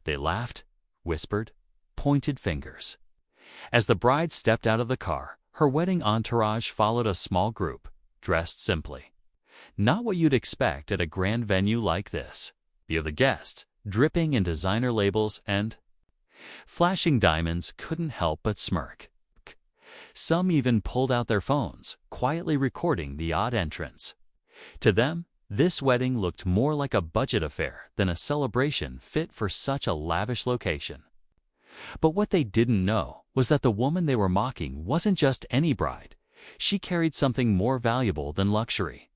They laughed, whispered, pointed fingers. As the bride stepped out of the car, her wedding entourage followed a small group, dressed simply. Not what you'd expect at a grand venue like this. View of the guests, dripping in designer labels and flashing diamonds, couldn't help but smirk. Some even pulled out their phones, quietly recording the odd entrance. To them, this wedding looked more like a budget affair than a celebration fit for such a lavish location. But what they didn't know was that the woman they were mocking wasn't just any bride. She carried something more valuable than luxury,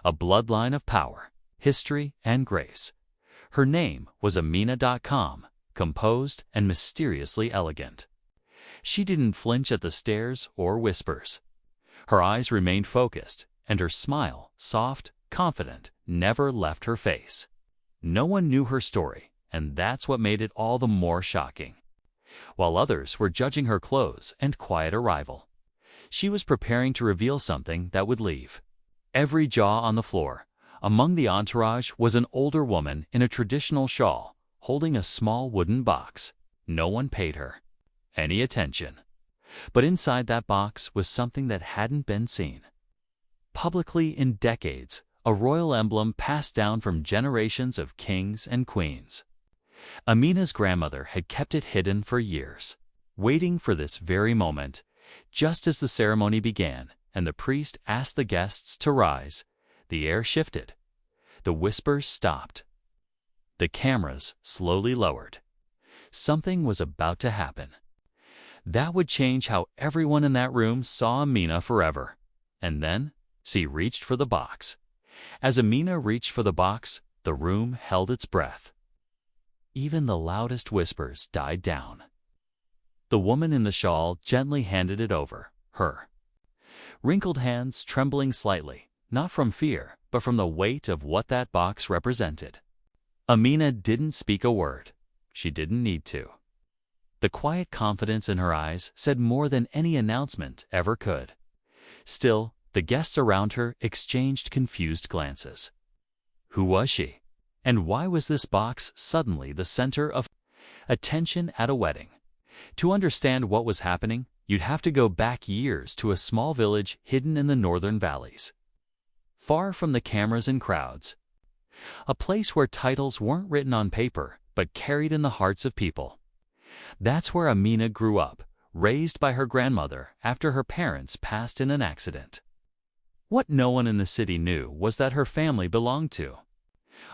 a bloodline of power, history, and grace. Her name was Amina.com, composed and mysteriously elegant. She didn't flinch at the stares or whispers. Her eyes remained focused, and her smile, soft, confident, never left her face. No one knew her story, and that's what made it all the more shocking. While others were judging her clothes and quiet arrival, she was preparing to reveal something that would leave every jaw on the floor. Among the entourage was an older woman in a traditional shawl, holding a small wooden box. No one paid her any attention. But inside that box was something that hadn't been seen publicly in decades, a royal emblem passed down from generations of kings and queens. Amina's grandmother had kept it hidden for years, waiting for this very moment. Just as the ceremony began and the priest asked the guests to rise, the air shifted. The whispers stopped. The cameras slowly lowered. Something was about to happen. That would change how everyone in that room saw Amina forever. And then she reached for the box. As Amina reached for the box, the room held its breath. Even the loudest whispers died down. The woman in the shawl gently handed it over, her wrinkled hands trembling slightly, not from fear, but from the weight of what that box represented. Amina didn't speak a word. She didn't need to. The quiet confidence in her eyes said more than any announcement ever could. Still, the guests around her exchanged confused glances. Who was she? And why was this box suddenly the center of attention at a wedding? To understand what was happening, you'd have to go back years to a small village hidden in the northern valleys, far from the cameras and crowds. A place where titles weren't written on paper, but carried in the hearts of people. That's where Amina grew up, raised by her grandmother after her parents passed in an accident. What no one in the city knew was that her family belonged to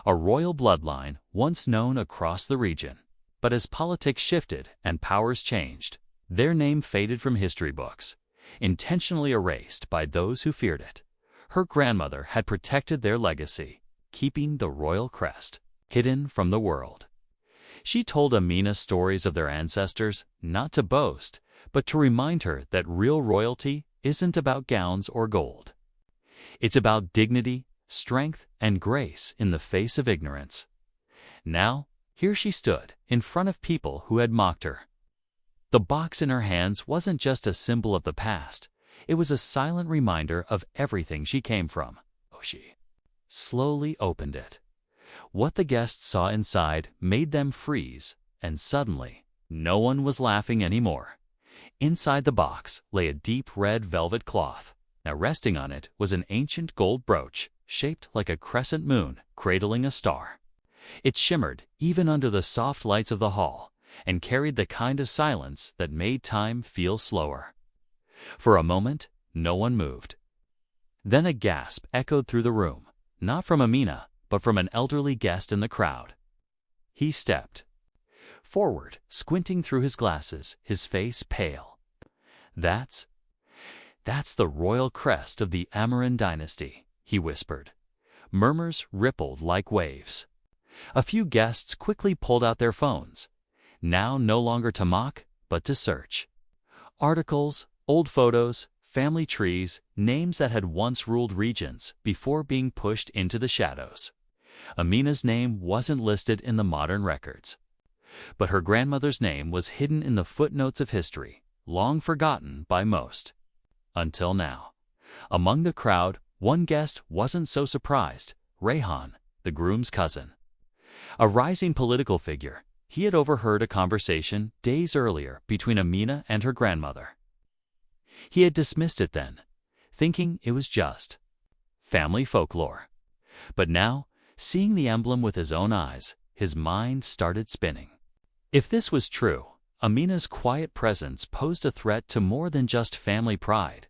a royal bloodline once known across the region. But as politics shifted and powers changed, their name faded from history books, intentionally erased by those who feared it. Her grandmother had protected their legacy, keeping the royal crest hidden from the world. She told Amina stories of their ancestors, not to boast, but to remind her that real royalty isn't about gowns or gold. It's about dignity, strength, and grace in the face of ignorance. Now, here she stood, in front of people who had mocked her. The box in her hands wasn't just a symbol of the past, it was a silent reminder of everything she came from. She slowly opened it. What the guests saw inside made them freeze, and suddenly, no one was laughing anymore. Inside the box lay a deep red velvet cloth. Now resting on it was an ancient gold brooch, shaped like a crescent moon cradling a star. It shimmered even under the soft lights of the hall, and carried the kind of silence that made time feel slower. For a moment, no one moved. Then a gasp echoed through the room, not from Amina, but from an elderly guest in the crowd. He stepped forward, squinting through his glasses, his face pale. That's the royal crest of the Amaran dynasty, he whispered. Murmurs rippled like waves. A few guests quickly pulled out their phones, now no longer to mock, but to search. Articles, old photos, family trees, names that had once ruled regions before being pushed into the shadows. Amina's name wasn't listed in the modern records, but her grandmother's name was hidden in the footnotes of history, long forgotten by most. Until now. Among the crowd, one guest wasn't so surprised, Rayhan, the groom's cousin. A rising political figure, he had overheard a conversation days earlier between Amina and her grandmother. He had dismissed it then, thinking it was just family folklore. But now, seeing the emblem with his own eyes, his mind started spinning. If this was true, Amina's quiet presence posed a threat to more than just family pride.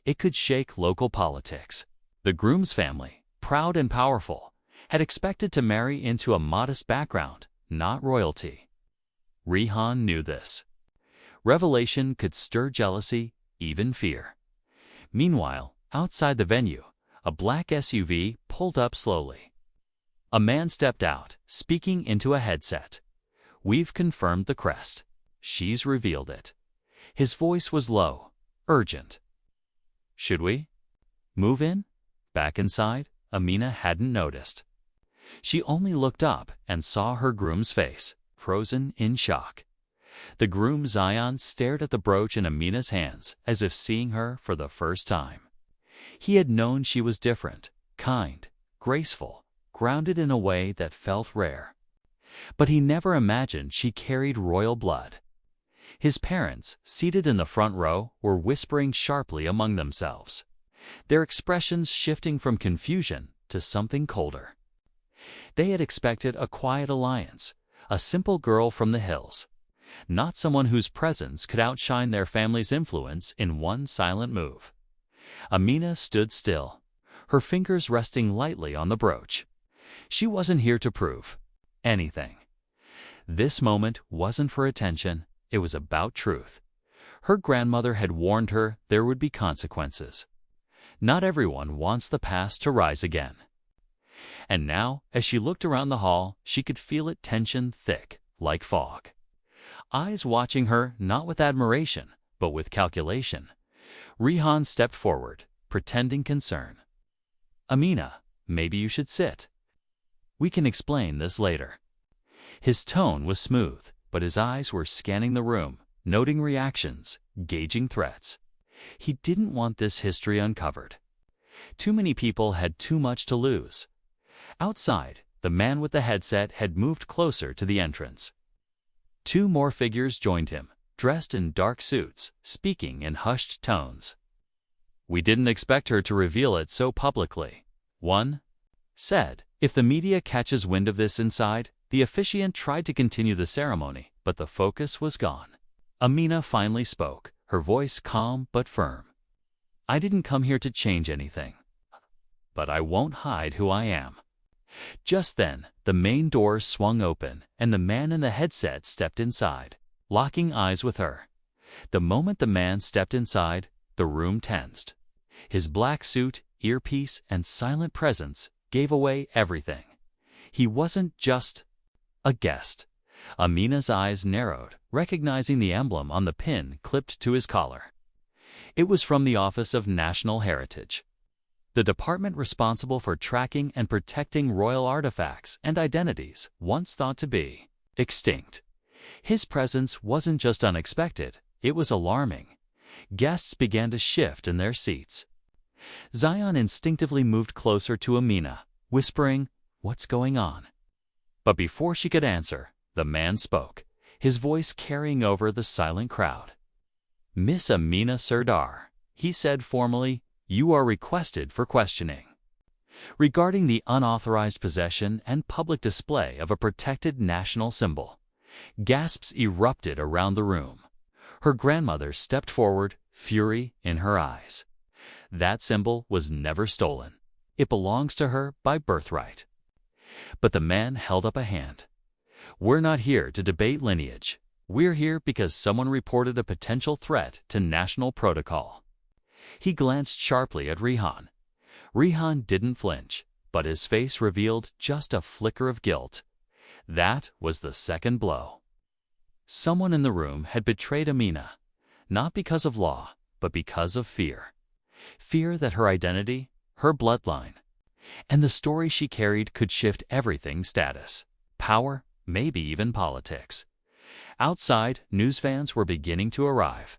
It could shake local politics. The groom's family, proud and powerful, had expected to marry into a modest background, not royalty. Rihan knew this. Revelation could stir jealousy, even fear. Meanwhile, outside the venue, a black SUV pulled up slowly. A man stepped out, speaking into a headset. "We've confirmed the crest. She's revealed it." His voice was low, urgent. "Should we move in?" Back inside, Amina hadn't noticed. She only looked up and saw her groom's face, frozen in shock. The groom Zion stared at the brooch in Amina's hands as if seeing her for the first time. He had known she was different, kind, graceful, grounded in a way that felt rare. But he never imagined she carried royal blood. His parents, seated in the front row, were whispering sharply among themselves, their expressions shifting from confusion to something colder. They had expected a quiet alliance, a simple girl from the hills, not someone whose presence could outshine their family's influence in one silent move. Amina stood still, her fingers resting lightly on the brooch. She wasn't here to prove anything. This moment wasn't for attention, it was about truth. Her grandmother had warned her there would be consequences. Not everyone wants the past to rise again. And now, as she looked around the hall, she could feel it tension thick, like fog. Eyes watching her not with admiration, but with calculation. Rihan stepped forward, pretending concern. "Amina, maybe you should sit. We can explain this later." His tone was smooth, but his eyes were scanning the room, noting reactions, gauging threats. He didn't want this history uncovered. Too many people had too much to lose. Outside, the man with the headset had moved closer to the entrance. Two more figures joined him, dressed in dark suits, speaking in hushed tones. "We didn't expect her to reveal it so publicly," one said. If the media catches wind of this inside, the officiant tried to continue the ceremony, but the focus was gone. Amina finally spoke, her voice calm but firm. "I didn't come here to change anything, but I won't hide who I am." Just then, the main doors swung open, and the man in the headset stepped inside, locking eyes with her. The moment the man stepped inside, the room tensed. His black suit, earpiece, and silent presence gave away everything. He wasn't just a guest. Amina's eyes narrowed, recognizing the emblem on the pin clipped to his collar. It was from the Office of National Heritage, the department responsible for tracking and protecting royal artifacts and identities once thought to be extinct. His presence wasn't just unexpected, it was alarming. Guests began to shift in their seats. Zion instinctively moved closer to Amina, whispering, "What's going on?" But before she could answer, the man spoke, his voice carrying over the silent crowd. "Miss Amina Sardar," he said formally, "you are requested for questioning regarding the unauthorized possession and public display of a protected national symbol." Gasps erupted around the room. Her grandmother stepped forward, fury in her eyes. That symbol was never stolen. It belongs to her by birthright. But the man held up a hand. "We're not here to debate lineage. We're here because someone reported a potential threat to national protocol." He glanced sharply at Rihan. Rihan didn't flinch, but his face revealed just a flicker of guilt. That was the second blow. Someone in the room had betrayed Amina, not because of law, but because of fear. Fear that her identity, her bloodline, and the story she carried could shift everything's status, power, maybe even politics. Outside, news vans were beginning to arrive.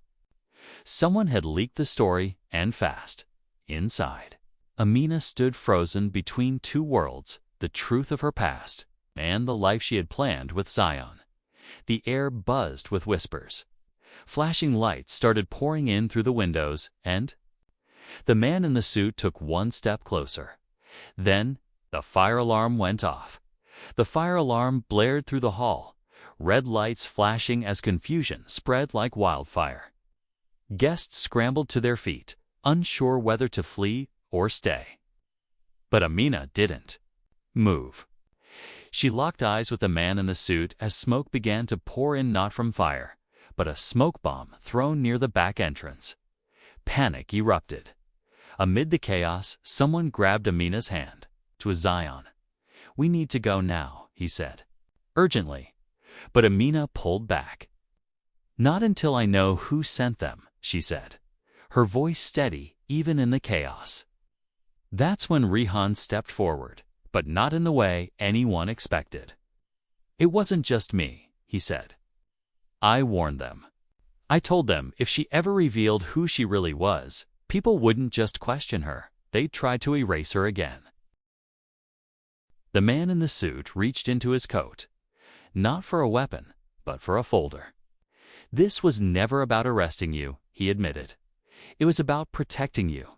Someone had leaked the story, and fast. Inside, Amina stood frozen between two worlds, the truth of her past and the life she had planned with Zion. The air buzzed with whispers. Flashing lights started pouring in through the windows, and the man in the suit took one step closer. Then the fire alarm went off. The fire alarm blared through the hall, red lights flashing as confusion spread like wildfire. Guests scrambled to their feet, unsure whether to flee or stay. But Amina didn't move. She locked eyes with the man in the suit as smoke began to pour in, not from fire, but a smoke bomb thrown near the back entrance. Panic erupted. Amid the chaos, someone grabbed Amina's hand. It was Zion. "We need to go now," he said, urgently. But Amina pulled back. "Not until I know who sent them," she said, her voice steady even in the chaos. That's when Rihan stepped forward, but not in the way anyone expected. "It wasn't just me," he said. "I warned them. I told them if she ever revealed who she really was, people wouldn't just question her, they'd try to erase her again." The man in the suit reached into his coat, not for a weapon, but for a folder. "This was never about arresting you," he admitted. "It was about protecting you.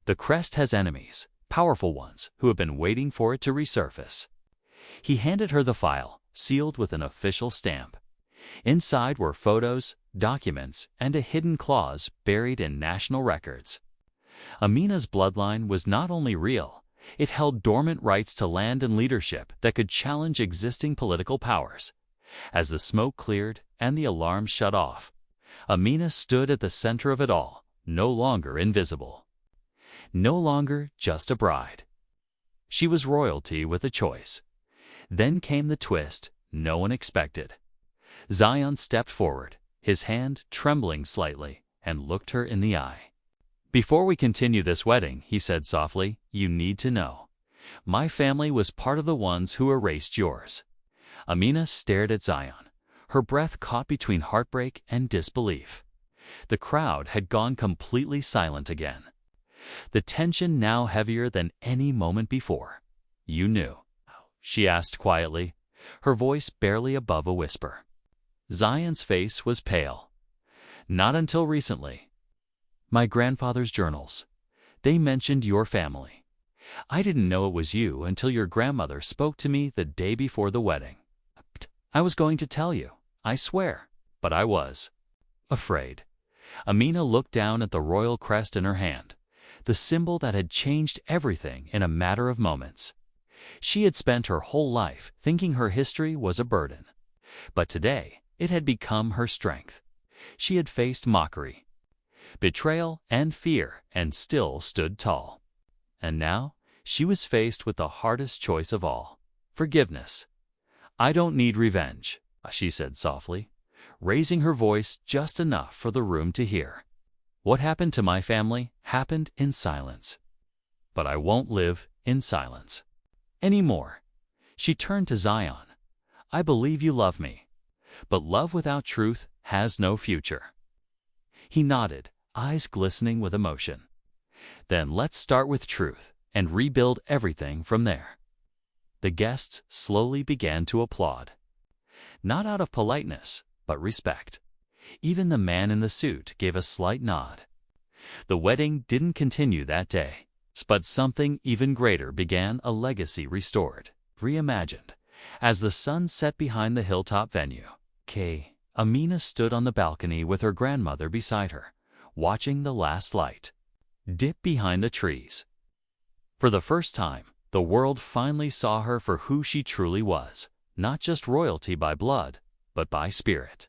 The crest has enemies, powerful ones, who have been waiting for it to resurface." He handed her the file, sealed with an official stamp. Inside were photos, documents, and a hidden clause buried in national records. Amina's bloodline was not only real, it held dormant rights to land and leadership that could challenge existing political powers. As the smoke cleared and the alarm shut off, Amina stood at the center of it all, no longer invisible. No longer just a bride. She was royalty with a choice. Then came the twist no one expected. Zion stepped forward, his hand trembling slightly, and looked her in the eye. "Before we continue this wedding," he said softly, "you need to know. My family was part of the ones who erased yours." Amina stared at Zion, her breath caught between heartbreak and disbelief. The crowd had gone completely silent again. The tension now heavier than any moment before. "You knew?" she asked quietly, her voice barely above a whisper. Zion's face was pale. "Not until recently. My grandfather's journals. They mentioned your family. I didn't know it was you until your grandmother spoke to me the day before the wedding. I was going to tell you, I swear, but I was afraid." Amina looked down at the royal crest in her hand, the symbol that had changed everything in a matter of moments. She had spent her whole life thinking her history was a burden. But today, it had become her strength. She had faced mockery, betrayal, and fear, and still stood tall. And now, she was faced with the hardest choice of all: forgiveness. "I don't need revenge," she said softly, raising her voice just enough for the room to hear. "What happened to my family happened in silence. But I won't live in silence anymore." She turned to Zion. "I believe you love me, but love without truth has no future." He nodded, eyes glistening with emotion. "Then let's start with truth and rebuild everything from there." The guests slowly began to applaud. Not out of politeness, but respect. Even the man in the suit gave a slight nod. The wedding didn't continue that day, but something even greater began: a legacy restored, reimagined. As the sun set behind the hilltop venue, Amina stood on the balcony with her grandmother beside her, watching the last light dip behind the trees. For the first time, the world finally saw her for who she truly was, not just royalty by blood, but by spirit.